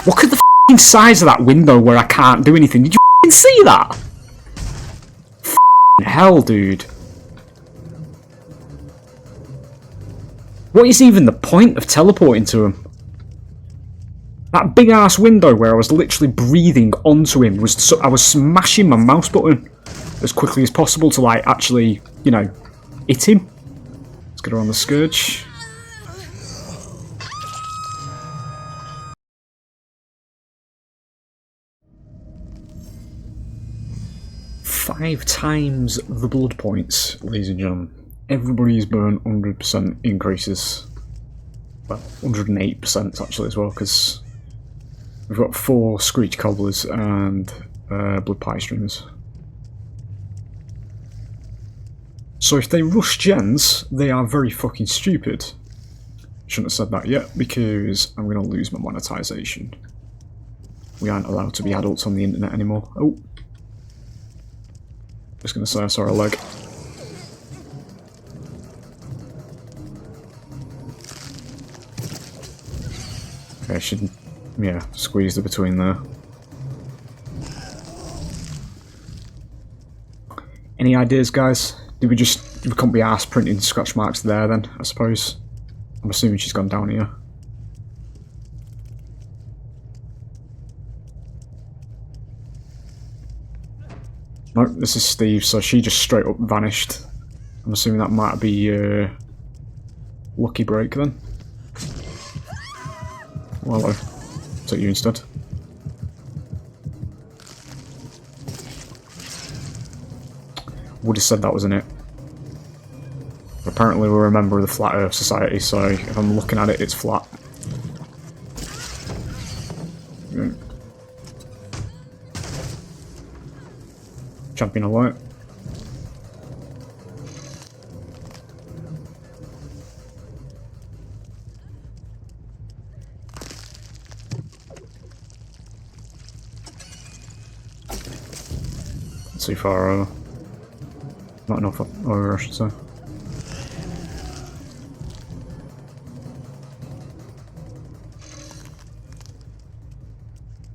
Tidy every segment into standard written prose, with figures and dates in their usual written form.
Look at the f***ing size of that window where I can't do anything. Did you f***ing see that? F***ing hell, dude. What is even the point of teleporting to him? That big ass window where I was literally breathing onto him was I was smashing my mouse button as quickly as possible to like actually, you know, hit him. Let's get her on the Scourge. Five times the blood points, ladies and gentlemen. Everybody's burn 100% increases. Well, 108% actually as well, because we've got 4 Screech Cobblers and Blood Pie Streamers. So if they rush gens, they are very fucking stupid. Shouldn't have said that yet, because I'm going to lose my monetization. We aren't allowed to be adults on the internet anymore. Oh. Just going to say I saw a leg. Okay, I should, yeah, squeeze the between there. Any ideas, guys? We couldn't be arsed printing scratch marks there then, I suppose. I'm assuming she's gone down here. Nope, this is Steve, so she just straight up vanished. I'm assuming that might be Lucky Break then. Well, hello. Take you instead. Would have said that wasn't it. But apparently we're a member of the Flat Earth Society, so if I'm looking at it, it's flat. Champion alert. Too far over. Not enough over, I should say.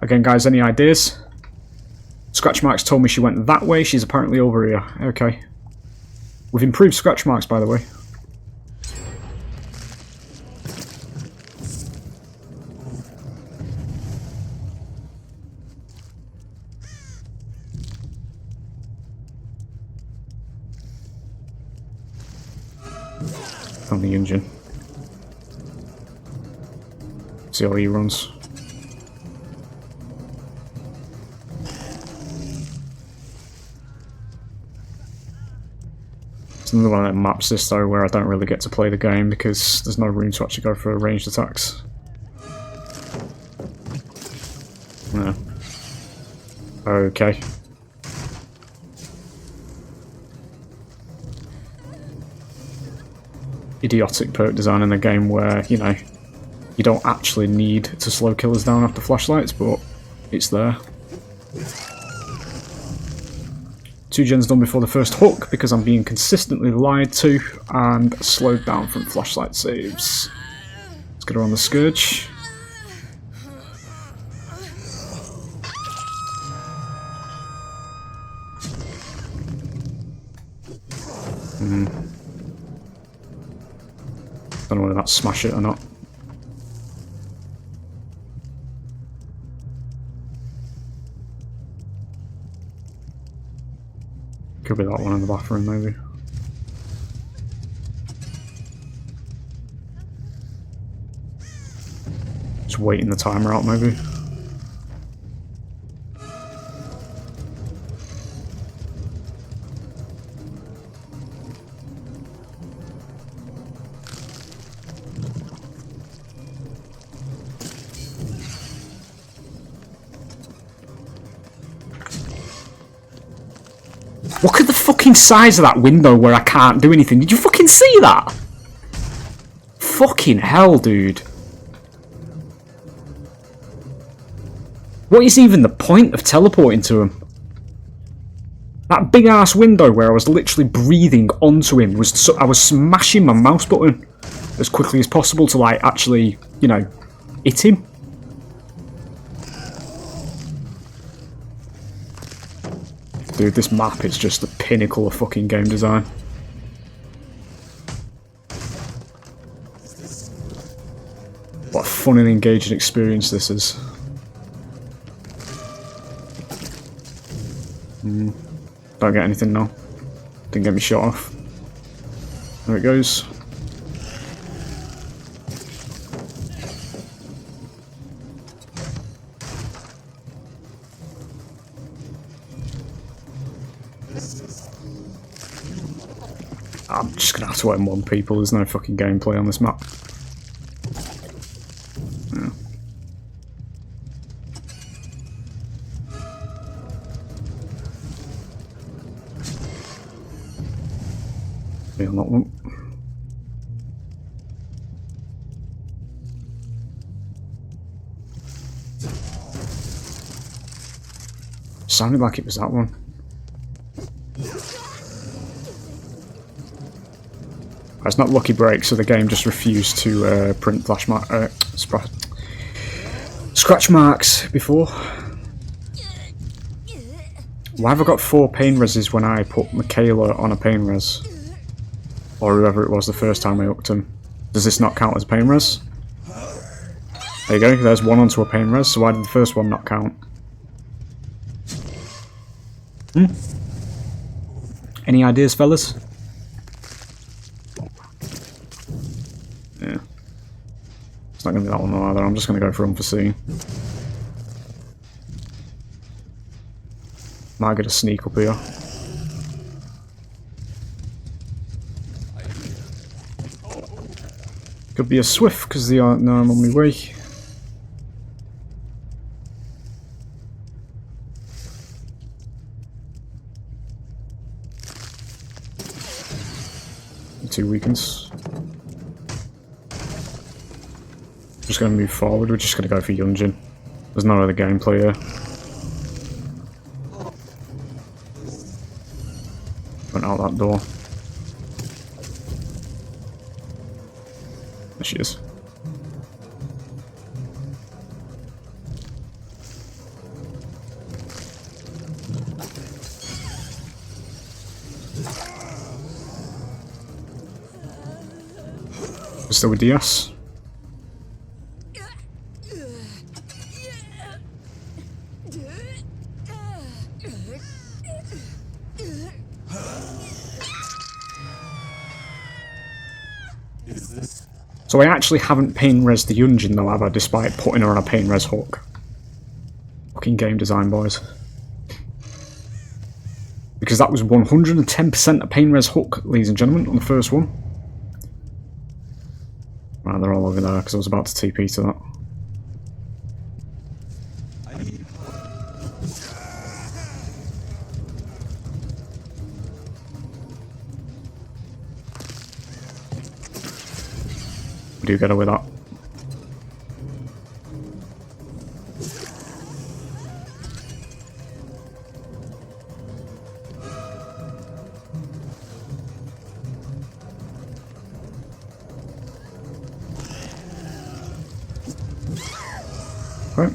Again, guys, any ideas? Scratch marks told me she went that way. She's apparently over here. Okay. We've improved scratch marks, by the way. On the engine. See how he runs. It's another one of them maps this though where I don't really get to play the game because there's no room to actually go for ranged attacks. No. Okay. Idiotic perk design in the game where, you know, you don't actually need to slow killers down after flashlights, but it's there. 2 gens done before the first hook because I'm being consistently lied to and slowed down from flashlight saves. Let's get her on the Scourge. Don't know whether that's smash it or not. Could be that one in the bathroom, maybe. Just waiting the timer out, maybe. Look at the fucking size of that window where I can't do anything. Did you fucking see that? Fucking hell, dude. What is even the point of teleporting to him? That big ass window where I was literally breathing onto him was I was smashing my mouse button as quickly as possible to like actually, you know, hit him. dude, this map is just the pinnacle of fucking game design. What a fun and engaging experience this is. Don't get anything now. Didn't get me shot off. There it goes. I'm just gonna have to aim one people, there's no fucking gameplay on this map. Yeah. Be on that one. Sounded like it was that one. It's not lucky break, so the game just refused to print scratch marks before. Why have I got 4 pain reses when I put Michaela on a pain res? Or whoever it was the first time I hooked him. Does this not count as a pain res? There you go, there's 1 onto a pain res, so why did the first one not count? Any ideas, fellas? Yeah. It's not going to be that one either, I'm just going to go for unforeseen. Might get a sneak up here. Could be a swift, because they aren't now I'm on my way. Two weakens. Just going to move forward, we're just going to go for Yunjin. There's no other gameplay here. Went out that door. There she is. Still with DS. So I actually haven't pain res the Yunjin though, have I, despite putting her on a pain res hook. Fucking game design, boys. Because that was 110% a pain res hook, ladies and gentlemen, on the first one. Right, they're all over there because I was about to TP to that. We do get her with that. Right.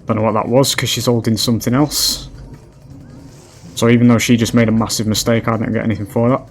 Don't know what that was because she's holding something else. So even though she just made a massive mistake, I didn't get anything for that.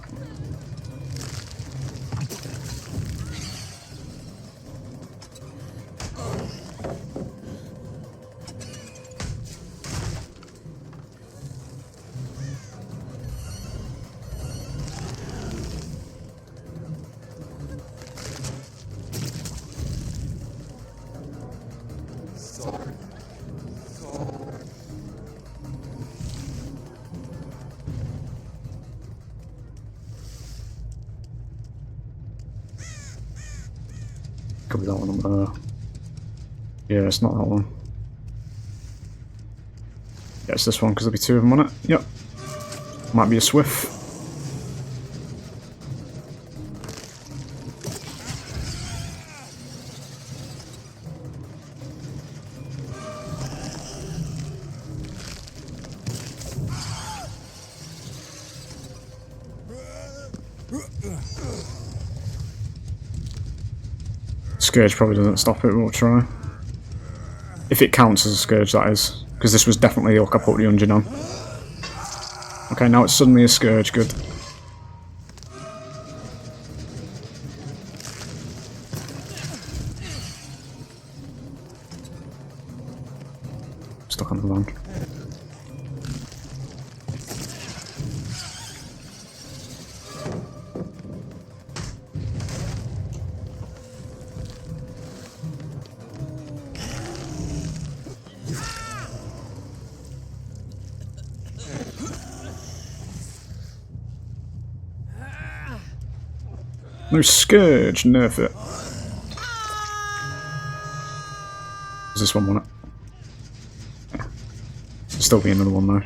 Could be that one up there. Yeah, it's not that one. Yeah, it's this one because there'll be two of them on it. Yep. Might be a Swift. Scourge probably doesn't stop it, but we'll try. If it counts as a Scourge, that is. Because this was definitely the hook I put the engine on. Okay, now it's suddenly a Scourge, good. Stuck on the van. No Scourge, nerf it. Is this one want it? Yeah. Still be another one though.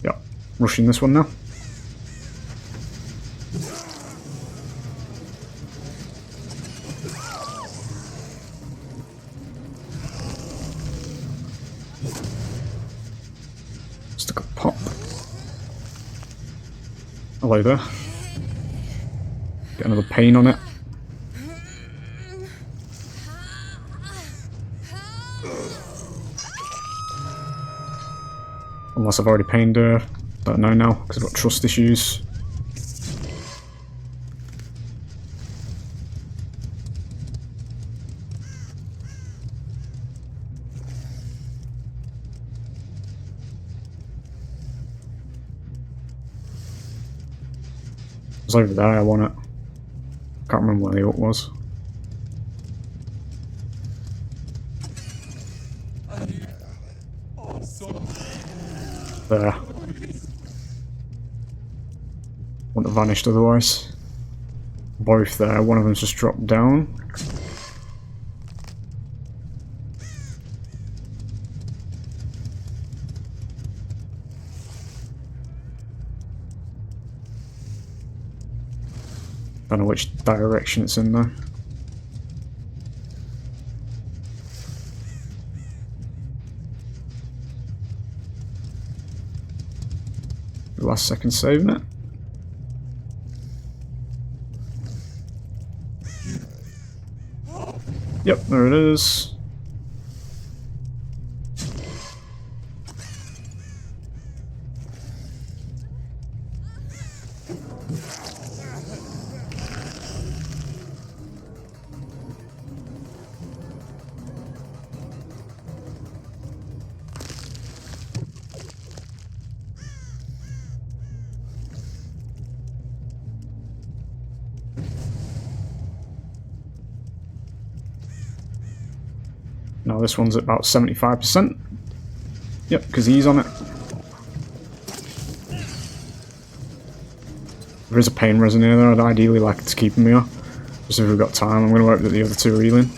Yep, rushing this one now. Stick a pop. Hello there. Get another pain on it. Unless I've already pained her. Don't know now, because I've got trust issues. It was over there, I want it. Can't remember where the hook was. There. Wouldn't have vanished otherwise. Both there, one of them's just dropped down. Don't know which direction it's in though. Last second saving it. Yep, there it is. Now this one's at about 75%. Yep, because he's on it. There is a pain resin here though, I'd ideally like it to keep him here. Just if we've got time, I'm going to hope that the other two are healing.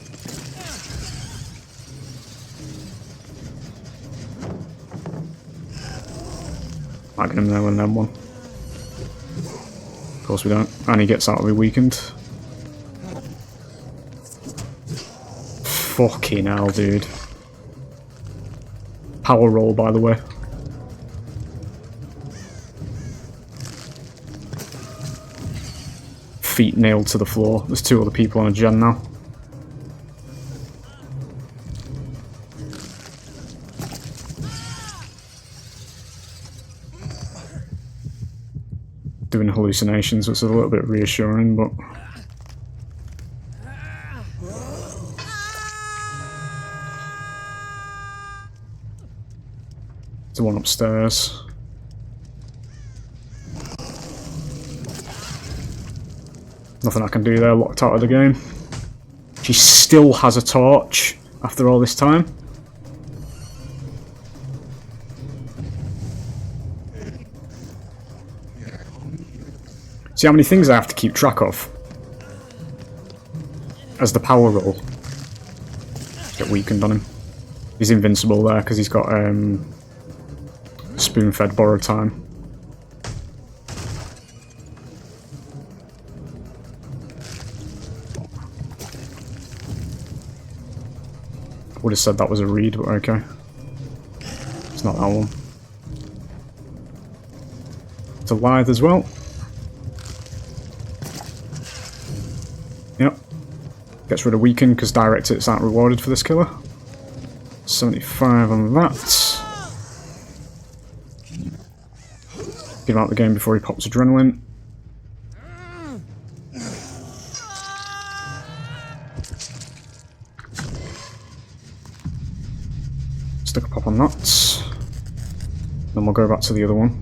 Might get him there when them one. Of course we don't. And he gets out of the weakened. Fucking hell, dude. Power roll, by the way. Feet nailed to the floor. There's two other people on a gen now. Doing hallucinations, which is a little bit reassuring, but... There's one upstairs. Nothing I can do there, locked out of the game. She still has a torch after all this time. See how many things I have to keep track of as the power roll. Get weakened on him. He's invincible there because he's got spoon-fed borrowed time. Would have said that was a reed, but okay. It's not that one. It's a lithe as well. Yep. Gets rid of weaken because direct hits aren't rewarded for this killer. 75 on that. Get him out of the game before he pops adrenaline. Stick a pop on that. Then we'll go back to the other one.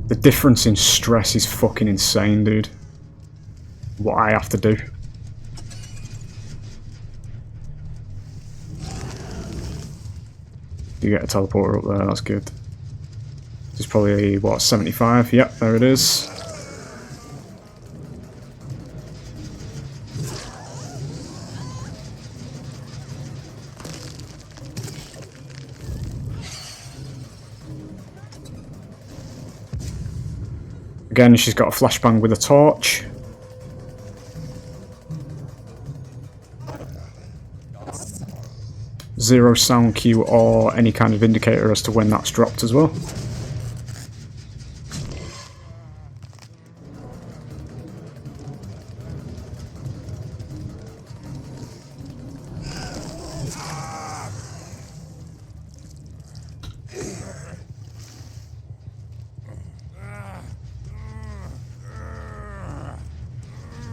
The difference in stress is fucking insane, dude. What I have to do. You get a teleporter up there, that's good. This is probably, what, 75? Yep, there it is. Again, she's got a flashbang with a torch. Zero sound cue or any kind of indicator as to when that's dropped as well.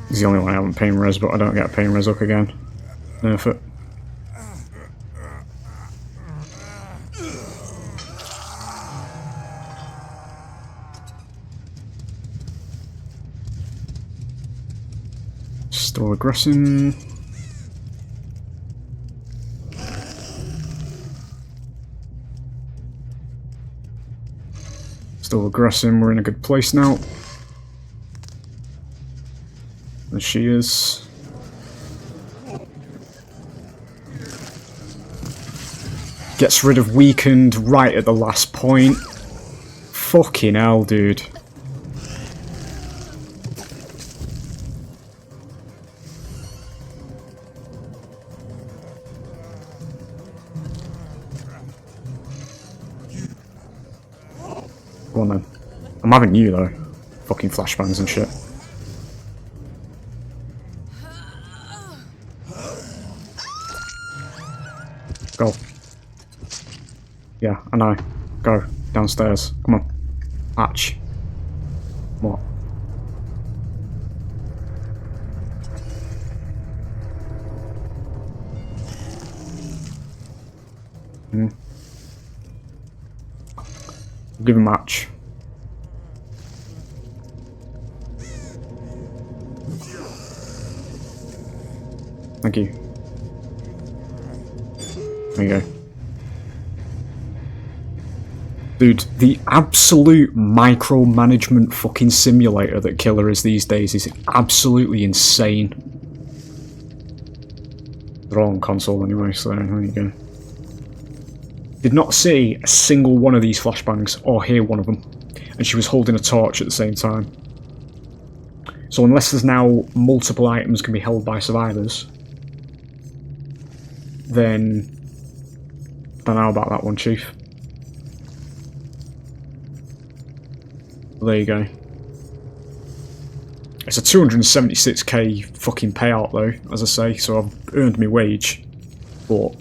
He's the only one I haven't pain res, but I don't get a pain res hook again. Nerf it. Still aggressing. Still aggressing, we're in a good place now. There she is. Gets rid of weakened right at the last point. Fucking hell, dude. Go on then. I'm having you though. Fucking flashbangs and shit. Go. Yeah, I know. Go. Downstairs. Come on. Hatch. What? Give him a match. Thank you. There you go. Dude, the absolute micromanagement fucking simulator that Killer is these days is absolutely insane. They're all on console anyway, so there you go. Did not see a single one of these flashbangs or hear one of them, and she was holding a torch at the same time. So unless there's now multiple items can be held by survivors, then don't know about that one, Chief. There you go. It's a 276k fucking payout though, as I say, so I've earned my wage. But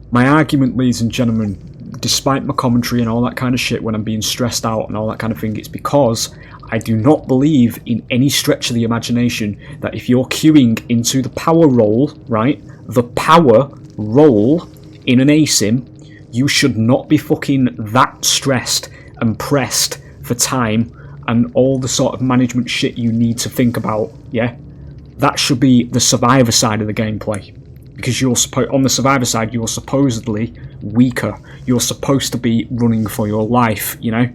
my argument, ladies and gentlemen, despite my commentary and all that kind of shit when I'm being stressed out and all that kind of thing, it's because I do not believe in any stretch of the imagination that if you're queuing into the power roll, right, the power roll in an ASIM, you should not be fucking that stressed and pressed for time and all the sort of management shit you need to think about, yeah, that should be the survivor side of the gameplay. Because on the survivor side, you're supposedly weaker. You're supposed to be running for your life, you know?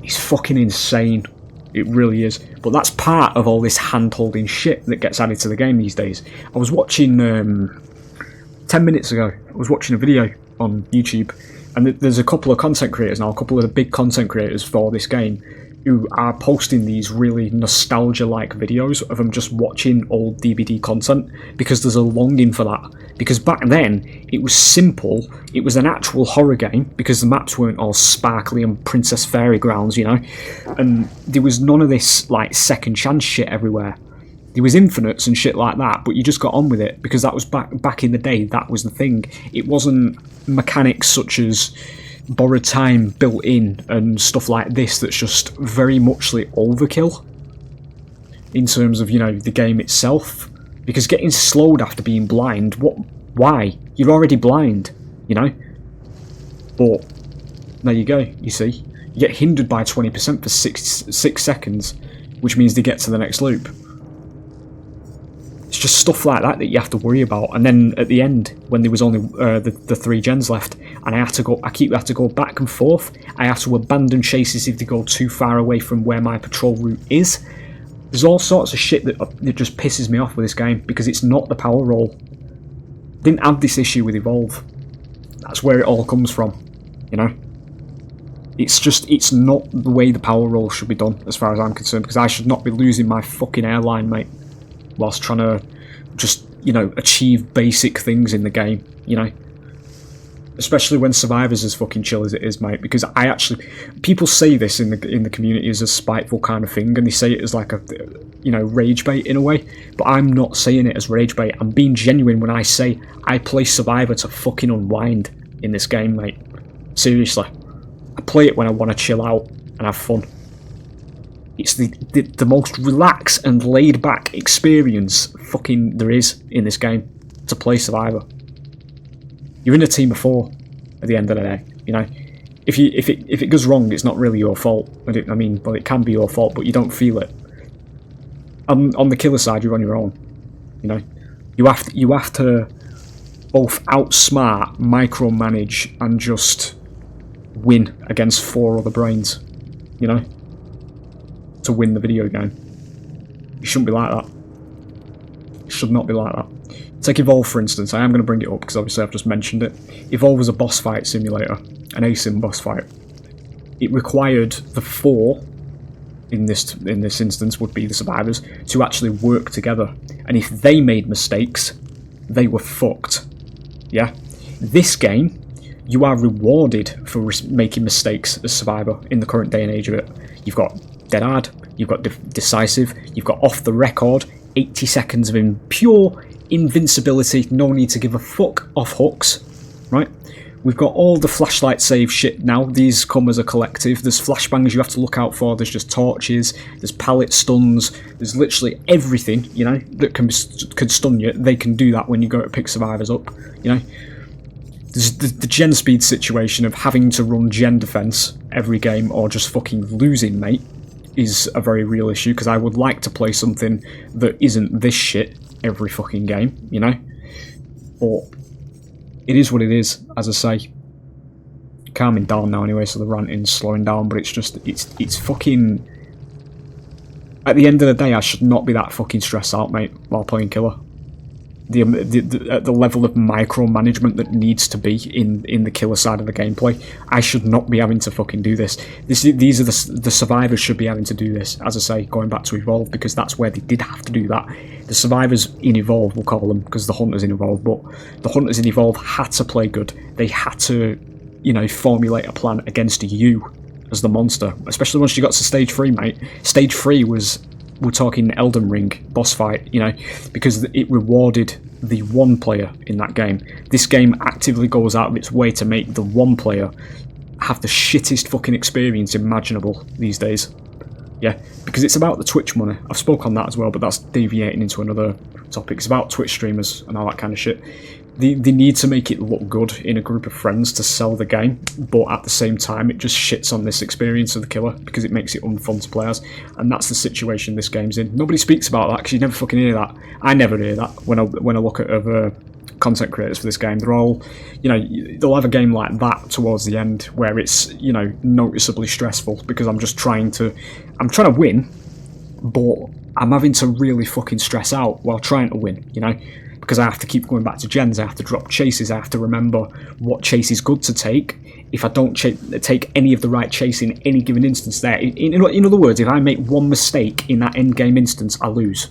It's fucking insane. It really is. But that's part of all this hand-holding shit that gets added to the game these days. I was watching, 10 minutes ago, I was watching a video on YouTube, and there's a couple of content creators now, a couple of the big content creators for this game, who are posting these really nostalgia-like videos of them just watching old DVD content, because there's a longing for that. Because back then, it was simple, it was an actual horror game, because the maps weren't all sparkly and Princess Fairy grounds, you know, and there was none of this, like, second chance shit everywhere. There was infinites and shit like that, but you just got on with it, because that was back in the day, that was the thing. It wasn't mechanics such as borrowed time built in and stuff like this that's just very much like overkill in terms of, you know, the game itself. Because getting slowed after being blind, why? You're already blind, you know? But there you go, you see. You get hindered by 20% for 6 seconds, which means they get to the next loop. It's just stuff like that that you have to worry about. And then at the end, when there was only the 3 gens left, and I had to go back and forth. I had to abandon chases if they go too far away from where my patrol route is. There's all sorts of shit that just pisses me off with this game, because it's not the power roll. Didn't have this issue with Evolve. That's where it all comes from, you know. It's not the way the power roll should be done, as far as I'm concerned, because I should not be losing my fucking airline, mate, whilst trying to just, you know, achieve basic things in the game, you know. Especially when Survivor's as fucking chill as it is, mate, because people say this in the community as a spiteful kind of thing, and they say it as like a, you know, rage bait in a way, but I'm not saying it as rage bait. I'm being genuine when I say I play Survivor to fucking unwind in this game, mate. Seriously. I play it when I want to chill out and have fun. It's the most relaxed and laid back experience fucking there is in this game to play Survivor. You're in a team of 4 at the end of the day, you know. If it goes wrong, it's not really your fault. Well, it can be your fault, but you don't feel it. On the killer side, you're on your own. You know, you have to both outsmart, micromanage, and just win against 4 other brains. You know, to win the video game. It shouldn't be like that. It should not be like that. Take Evolve, for instance. I am going to bring it up because obviously I've just mentioned it. Evolve was a boss fight simulator, an asym boss fight. It required the 4, in this instance would be the survivors, to actually work together. And if they made mistakes, they were fucked. Yeah? This game, you are rewarded for making mistakes as survivor in the current day and age of it. You've got Dead Hard, you've got Decisive, you've got Off the Record, 80 seconds of pure invincibility, no need to give a fuck off hooks, right? We've got all the flashlight save shit now. These come as a collective. There's flashbangs you have to look out for. There's just torches. There's pallet stuns. There's literally everything, you know, that can stun you. They can do that when you go to pick survivors up, you know. There's the gen speed situation of having to run gen defense every game or just fucking losing, mate, is a very real issue, because I would like to play something that isn't this shit every fucking game, you know? But it is what it is, as I say. Calming down now anyway, so the ranting's slowing down, but it's just, it's fucking... At the end of the day, I should not be that fucking stressed out, mate, while playing Killer. The level of micromanagement that needs to be in the Killer side of the gameplay, I should not be having to fucking do this. These are the survivors should be having to do this, as I say, going back to Evolve, because that's where they did have to do that. The survivors in Evolve, we'll call them, because the hunters in Evolve, but the hunters in Evolve had to play good. They had to, you know, formulate a plan against you as the monster, especially once you got to stage 3, mate. Stage 3 was, we're talking Elden Ring boss fight, you know, because it rewarded the one player in that game. This game actively goes out of its way to make the one player have the shittest fucking experience imaginable these days. Yeah, because it's about the Twitch money. I've spoke on that as well, but that's deviating into another topic. It's about Twitch streamers and all that kind of shit. they need to make it look good in a group of friends to sell the game, but at the same time it just shits on this experience of the killer because it makes it unfun to play as, and that's the situation this game's in. Nobody speaks about that because you never fucking hear that. I never hear that when I look at other content creators for this game. They're all, they'll have a game like that towards the end where it's, noticeably stressful because I'm trying to win, but I'm having to really fucking stress out while trying to win, because I have to keep going back to gens, I have to drop chases, I have to remember what chase is good to take. If I don't take any of the right chase in any given instance there, in other words, if I make one mistake in that end game instance, I lose.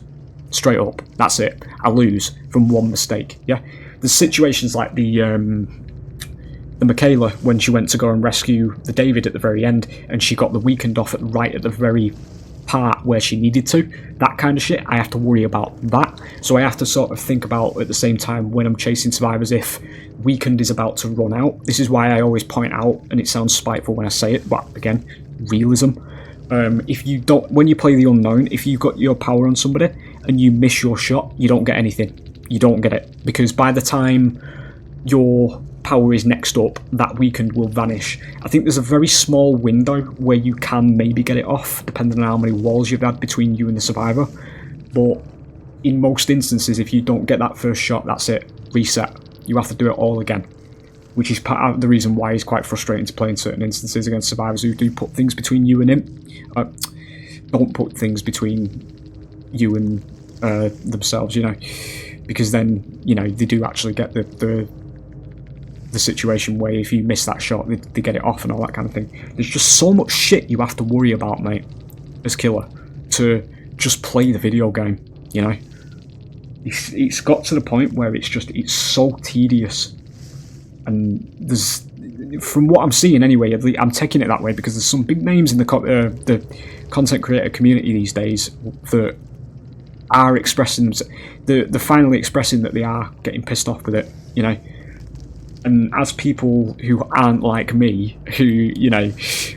Straight up. That's it. I lose from one mistake, yeah? There's situations like the Michaela, when she went to go and rescue the David at the very end, and she got the weakened off right at the very part where she needed to, that kind of shit, I have to worry about that. So I have to sort of think about at the same time when I'm chasing survivors if weakened is about to run out. This is why I always point out, and it sounds spiteful when I say it, but again, realism. If you don't, when you play the unknown, if you've got your power on somebody and you miss your shot, you don't get anything. You don't get it, because by the time your power is next up, that weakened will vanish. I think there's a very small window where you can maybe get it off, depending on how many walls you've had between you and the survivor. But in most instances, if you don't get that first shot, that's it. Reset. You have to do it all again, which is part of the reason why it's quite frustrating to play in certain instances against survivors who do put things between you and him. Don't put things between you and themselves, because then, they do actually get the situation where if you miss that shot, they get it off and all that kind of thing. There's just so much shit you have to worry about, mate, as killer, to just play the video game, It's got to the point where it's so tedious. And there's, from what I'm seeing anyway, I'm taking it that way because there's some big names in the content creator community these days that are expressing, they're finally expressing that they are getting pissed off with it, And as people who aren't like me, who,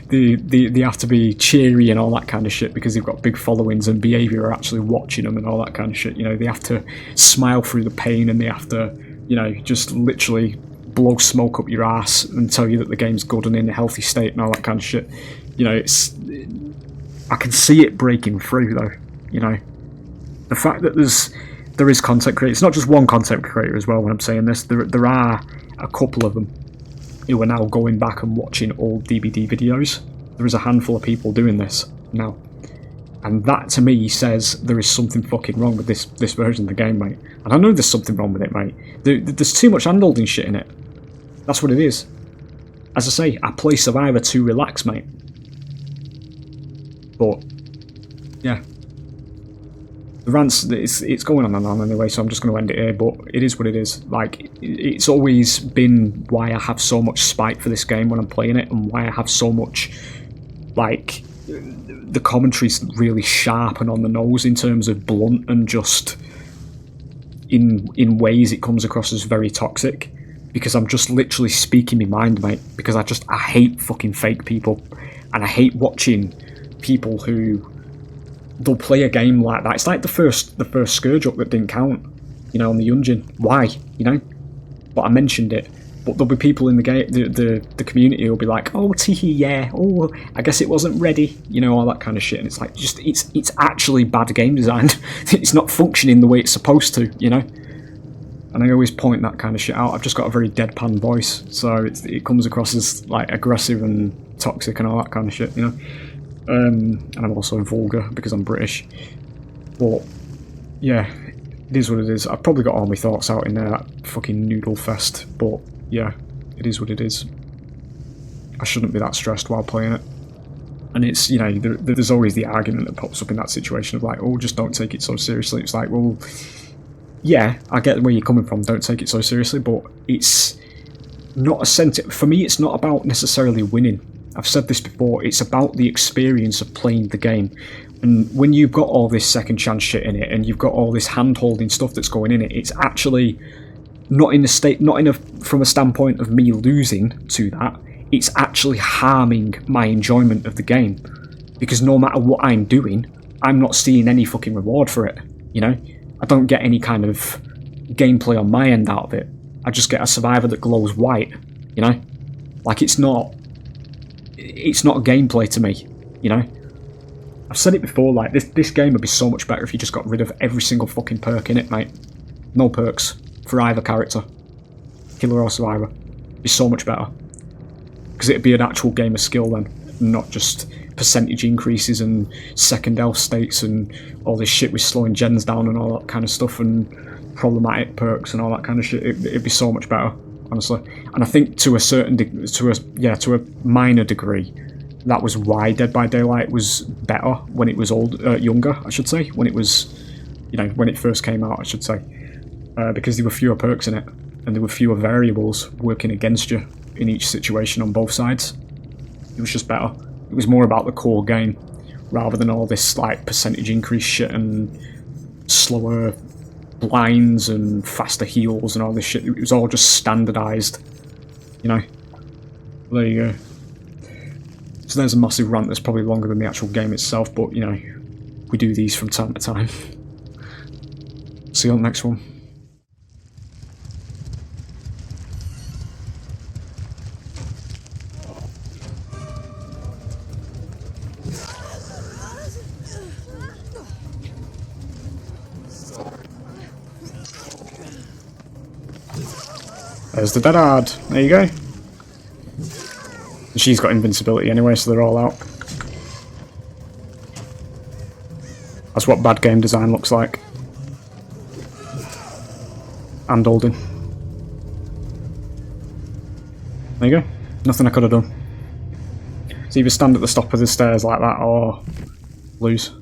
they have to be cheery and all that kind of shit because they've got big followings and behaviour are actually watching them and all that kind of shit, they have to smile through the pain and they have to, just literally blow smoke up your ass and tell you that the game's good and in a healthy state and all that kind of shit. I can see it breaking through though, The fact that there is content creators, it's not just one content creator as well when I'm saying this, there are a couple of them who are now going back and watching old DBD videos. There is a handful of people doing this now. And that to me says there is something fucking wrong with this version of the game, mate. And I know there's something wrong with it, mate. There's too much hand-holding shit in it. That's what it is. As I say, I play Survivor to relax, mate. But, yeah. The rants, it's going on and on anyway, so I'm just going to end it here, but it is what it is. Like, it's always been why I have so much spite for this game when I'm playing it, and why I have so much, like, the commentary's really sharp and on the nose in terms of blunt, and just in ways it comes across as very toxic, because I'm just literally speaking my mind, mate, because I hate fucking fake people, and I hate watching people who they'll play a game like that. It's like the first Scourge up that didn't count, on the Yunjin. Why, But I mentioned it. But there'll be people in the game, the community who'll be like, oh, teehee, yeah, oh, I guess it wasn't ready, all that kind of shit. And it's like, just it's actually bad game design. It's not functioning the way it's supposed to, And I always point that kind of shit out. I've just got a very deadpan voice, so it comes across as like aggressive and toxic and all that kind of shit, And I'm also vulgar because I'm British. But yeah, it is what it is. I've probably got all my thoughts out in there, that fucking noodle fest. But yeah, it is what it is. I shouldn't be that stressed while playing it. And it's, there's always the argument that pops up in that situation of like, oh, just don't take it so seriously. It's like, well, yeah, I get where you're coming from, don't take it so seriously, but it's not for me, it's not about necessarily winning. I've said this before, it's about the experience of playing the game. And when you've got all this second chance shit in it, and you've got all this hand-holding stuff that's going in it, it's actually from a standpoint of me losing to that, it's actually harming my enjoyment of the game. Because no matter what I'm doing, I'm not seeing any fucking reward for it, I don't get any kind of gameplay on my end out of it. I just get a survivor that glows white, you know? Like, it's not gameplay to me, you know? I've said it before, like, this game would be so much better if you just got rid of every single fucking perk in it, mate. No perks for either character, killer or survivor. It'd be so much better. Because it'd be an actual game of skill then, not just percentage increases and second elf states and all this shit with slowing gens down and all that kind of stuff and problematic perks and all that kind of shit. It'd be so much better, honestly. And I think to a minor degree, that was why Dead by Daylight was better when it was younger, I should say. When it was, you know, when it first came out, I should say. Because there were fewer perks in it, and there were fewer variables working against you in each situation on both sides. It was just better. It was more about the core game, rather than all this, like, percentage increase shit and slower blinds and faster heals and all this shit. It was all just standardised, you know. There you go. So there's a massive rant that's probably longer than the actual game itself, but, you know, we do these from time to time. See you on the next one. There's the dead hard. There you go. She's got invincibility anyway, so they're all out. That's what bad game design looks like. And holding. There you go. Nothing I could have done. So either stand at the top of the stairs like that or lose.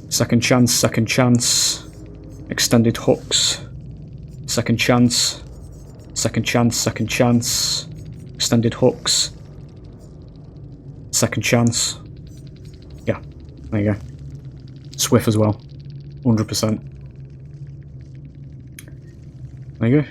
Second chance. Extended hooks. Second chance. Extended hooks. Second chance. Yeah, there you go. Swift as well. 100%. There you go.